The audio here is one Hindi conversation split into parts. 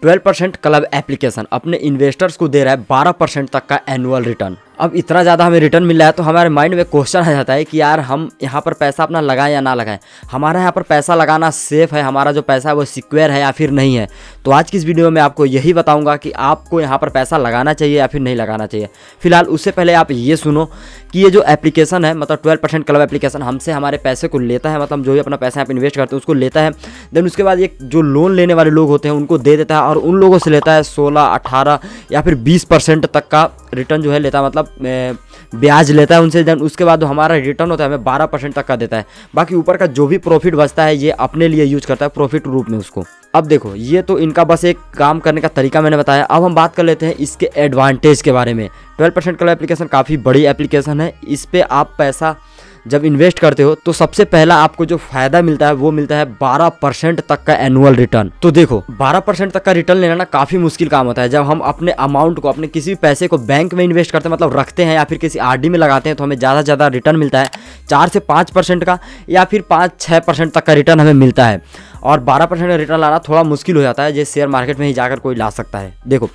12% क्लब एप्लीकेशन अपने इन्वेस्टर्स को दे रहा है 12% तक का एनुअल रिटर्न। अब इतना ज़्यादा हमें रिटर्न मिल रहा है तो हमारे माइंड में क्वेश्चन आ जाता है कि यार हम यहाँ पर पैसा अपना लगाएं या ना लगाएं, हमारा यहाँ पर पैसा लगाना सेफ़ है, हमारा जो पैसा है वो सिक्योर है या फिर नहीं है। तो आज की इस वीडियो में आपको यही बताऊँगा कि आपको यहाँ पर पैसा लगाना चाहिए या फिर नहीं लगाना चाहिए। फिलहाल उससे पहले आप ये सुनो कि ये जो एप्लीकेशन है मतलब 12% क्लब एप्लीकेशन हमसे हमारे पैसे को लेता है, मतलब जो भी अपना पैसा आप इन्वेस्ट करते हैं उसको लेता है। देन उसके बाद ये जो लोन लेने वाले लोग होते हैं उनको दे देता है और उन लोगों से लेता है 16, 18 या फिर 20% तक का रिटर्न जो है लेता है, मतलब ब्याज लेता है उनसे। देन उसके बाद जो हमारा रिटर्न होता है हमें 12% तक का देता है। बाकी ऊपर का जो भी प्रॉफिट बचता है ये अपने लिए यूज करता है प्रॉफिट रूप में उसको। अब देखो ये तो इनका बस एक काम करने का तरीका मैंने बताया। अब हम बात कर लेते हैं इसके एडवांटेज के बारे में। 12% क्लब एप्लीकेशन काफ़ी बड़ी एप्लीकेशन है। इस पर आप पैसा जब इन्वेस्ट करते हो तो सबसे पहला आपको जो फायदा मिलता है वो मिलता है 12% तक का एनुअल रिटर्न। तो देखो 12% तक का रिटर्न लेना ना काफ़ी मुश्किल काम होता है। जब हम अपने अमाउंट को, अपने किसी भी पैसे को बैंक में इन्वेस्ट करते हैं, मतलब रखते हैं या फिर किसी आरडी में लगाते हैं, तो हमें ज़्यादा से ज़्यादा रिटर्न मिलता है 4 से 5% का या फिर 5-6% तक का रिटर्न हमें मिलता है। और 12% का रिटर्न लाना थोड़ा मुश्किल हो जाता है, जैसे शेयर मार्केट में ही जाकर कोई ला सकता है। देखो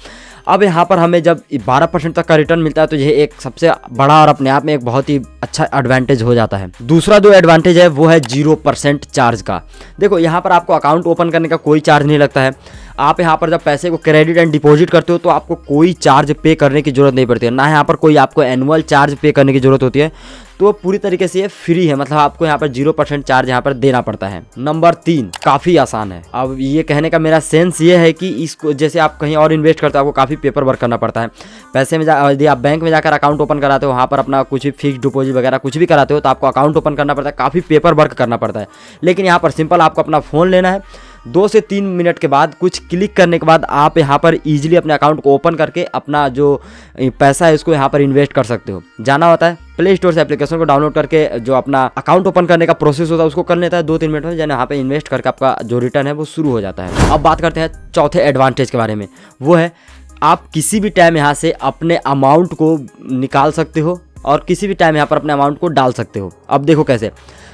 अब यहाँ पर हमें जब 12% तक का रिटर्न मिलता है तो यह एक सबसे बड़ा और अपने आप में एक बहुत ही अच्छा एडवांटेज हो जाता है। दूसरा जो एडवांटेज है वो है 0% चार्ज का। देखो यहाँ पर आपको अकाउंट ओपन करने का कोई चार्ज नहीं लगता है। आप यहाँ पर जब पैसे को क्रेडिट एंड डिपॉजिट करते हो तो आपको कोई चार्ज पे करने की ज़रूरत नहीं पड़ती है, ना यहाँ पर कोई आपको एनुअल चार्ज पे करने की ज़रूरत होती है। तो पूरी तरीके से ये फ्री है, मतलब आपको यहाँ पर 0% चार्ज यहाँ पर देना पड़ता है। नंबर 3 काफ़ी आसान है। अब ये कहने का मेरा सेंस ये है कि इसको जैसे आप कहीं और इन्वेस्ट करते हो आपको काफ़ी पेपर वर्क करना पड़ता है। पैसे में यदि आप बैंक में जाकर अकाउंट ओपन कराते हो, वहाँ पर अपना कुछ भी फिक्स डिपॉजिट वगैरह कुछ भी कराते हो तो आपको अकाउंट ओपन करना पड़ता है, काफ़ी पेपर वर्क करना पड़ता है। लेकिन यहाँ पर सिंपल आपको अपना फ़ोन लेना है, 2 से 3 मिनट के बाद कुछ क्लिक करने के बाद आप यहाँ पर ईजिली अपने अकाउंट को ओपन करके अपना जो पैसा है उसको यहाँ पर इन्वेस्ट कर सकते हो। जाना होता है प्ले स्टोर से एप्लीकेशन को डाउनलोड करके जो अपना अकाउंट ओपन करने का प्रोसेस होता है उसको कर लेता है 2-3 मिनट में, यानी यहाँ पे इन्वेस्ट करके आपका जो रिटर्न है वो शुरू हो जाता है। अब बात करते हैं चौथे एडवांटेज के बारे में, वो है आप किसी भी टाइम यहाँ से अपने अमाउंट को निकाल सकते हो और किसी भी टाइम यहाँ पर अपने अमाउंट को डाल सकते हो। अब देखो कैसे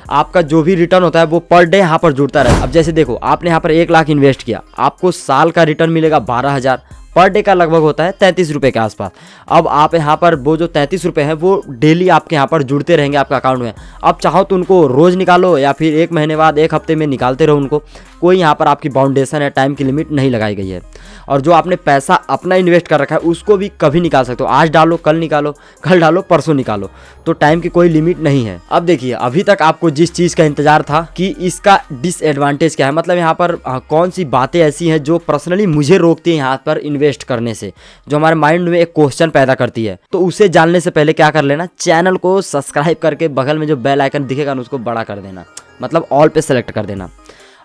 आपका जो भी रिटर्न होता है वो पर डे यहाँ पर जुड़ता रहे। अब जैसे देखो आपने यहाँ पर 1 लाख इन्वेस्ट किया, आपको साल का रिटर्न मिलेगा 12,000, पर डे का लगभग होता है 33 रुपये के आसपास। अब आप यहाँ पर वो जो 33 रुपये हैं वो डेली आपके यहाँ पर जुड़ते रहेंगे आपके अकाउंट में। अब चाहो तो उनको रोज़ निकालो या फिर 1 महीने बाद 1 हफ्ते में निकालते रहो उनको, कोई यहाँ पर आपकी बाउंडेशन है, टाइम की लिमिट नहीं लगाई गई है। और जो आपने पैसा अपना इन्वेस्ट कर रखा है उसको भी कभी निकाल सकते हो, आज डालो कल निकालो, कल डालो परसों निकालो, तो टाइम की कोई लिमिट नहीं है। अब देखिए अभी तक आपको जिस चीज़ का इंतजार था कि इसका डिसएडवांटेज क्या है, मतलब यहाँ पर कौन सी बातें ऐसी हैं जो पर्सनली मुझे रोकती हैं यहाँ पर इन्वेस्ट करने से, जो हमारे माइंड में एक क्वेश्चन पैदा करती है, तो उसे जानने से पहले क्या कर लेना, चैनल को सब्सक्राइब करके बगल में जो बेल आइकन दिखेगा ना उसको बड़ा कर देना, मतलब ऑल पे सेलेक्ट कर देना।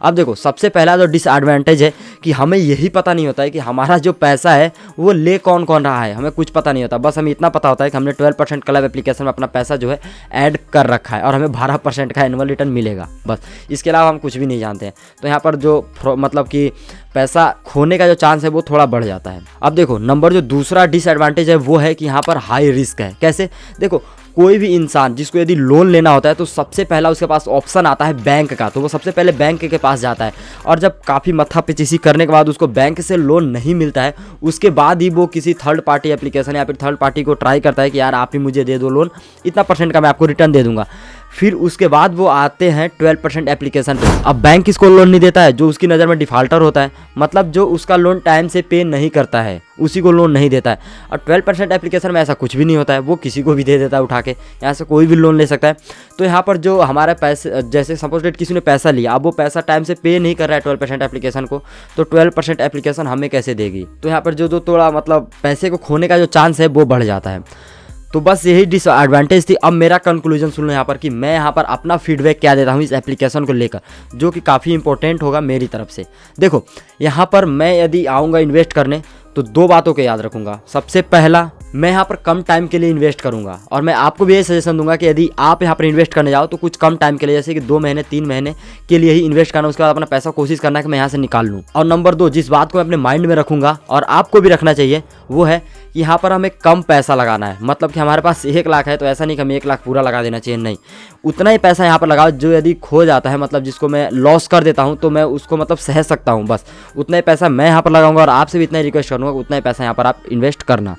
अब देखो सबसे पहला जो डिसएडवांटेज है कि हमें यही पता नहीं होता है कि हमारा जो पैसा है वो ले कौन कौन रहा है, हमें कुछ पता नहीं होता। बस हमें इतना पता होता है कि हमने 12% क्लब एप्लीकेशन में अपना पैसा जो है ऐड कर रखा है और हमें 12% का एनुअल रिटर्न मिलेगा, बस इसके अलावा हम कुछ भी नहीं जानते हैं। तो यहाँ पर जो मतलब कि पैसा खोने का जो चांस है वो थोड़ा बढ़ जाता है। अब देखो नंबर जो दूसरा डिसएडवांटेज है वो है कि यहाँ पर हाई रिस्क है। कैसे? देखो कोई भी इंसान जिसको यदि लोन लेना होता है तो सबसे पहला उसके पास ऑप्शन आता है बैंक का, तो वो सबसे पहले बैंक के पास जाता है और जब काफ़ी माथापच्ची करने के बाद उसको बैंक से लोन नहीं मिलता है उसके बाद ही वो किसी थर्ड पार्टी एप्लीकेशन या फिर थर्ड पार्टी को ट्राई करता है कि यार आप ही मुझे दे दो लोन, इतना % का मैं आपको रिटर्न दे दूंगा। फिर उसके बाद वो आते हैं 12% एप्लीकेशन पे। अब बैंक किसको लोन नहीं देता है? जो उसकी नज़र में डिफ़ाल्टर होता है, मतलब जो उसका लोन टाइम से पे नहीं करता है उसी को लोन नहीं देता है। और 12% एप्लीकेशन में ऐसा कुछ भी नहीं होता है, वो किसी को भी दे देता है उठा के, यहाँ से कोई भी लोन ले सकता है। तो यहाँ पर जो हमारे पैसे, जैसे सपोज डेट किसी ने पैसा लिया, अब वो पैसा टाइम से पे नहीं कर रहा है 12% एप्लीकेशन को, तो 12% एप्लीकेशन हमें कैसे देगी? तो यहाँ पर जो थोड़ा मतलब पैसे को खोने का जो चांस है वो बढ़ जाता है। तो बस यही डिसएडवांटेज थी। अब मेरा कंक्लूजन सुन लो यहाँ पर कि मैं यहाँ पर अपना फीडबैक क्या देता हूँ इस एप्लीकेशन को लेकर, जो कि काफ़ी इंपॉर्टेंट होगा मेरी तरफ से। देखो यहाँ पर मैं यदि आऊँगा इन्वेस्ट करने तो 2 बातों को याद रखूँगा। सबसे पहला मैं यहाँ पर कम टाइम के लिए इन्वेस्ट करूँगा। और मैं आपको भी ये सजेशन दूंगा कि यदि आप यहाँ पर इन्वेस्ट करने जाओ तो कुछ कम टाइम के लिए, जैसे कि 2 महीने 3 महीने के लिए ही इन्वेस्ट करना, उसके बाद अपना पैसा कोशिश करना है कि मैं यहाँ से निकाल लूँ। और नंबर 2, जिस बात को मैं अपने माइंड में रखूँगा और आपको भी रखना चाहिए, वो है कि यहाँ पर हमें कम पैसा लगाना है। मतलब कि हमारे पास 1 लाख है तो ऐसा नहीं कि हमें 1 लाख पूरा लगा देना चाहिए, नहीं, उतना ही पैसा यहाँ पर लगाओ जो यदि खो जाता है, मतलब जिसको मैं लॉस कर देता हूँ तो मैं उसको मतलब सह सकता हूँ, बस उतना ही पैसा मैं यहाँ पर लगाऊंगा। और आपसे भी इतना ही रिक्वेस्ट करूँगा उतना ही पैसा यहाँ पर आप इन्वेस्ट करना।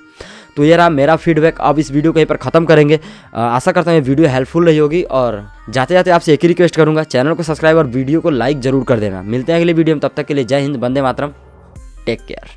तो ये रहा मेरा फीडबैक। अब इस वीडियो को यहीं पर ख़त्म करेंगे। आशा करता हूँ ये वीडियो हेल्पफुल रही होगी। और जाते जाते आपसे एक ही रिक्वेस्ट करूँगा, चैनल को सब्सक्राइब और वीडियो को लाइक ज़रूर कर देना। मिलते हैं अगले वीडियो में, तब तक के लिए जय हिंद, वंदे मातरम, टेक केयर।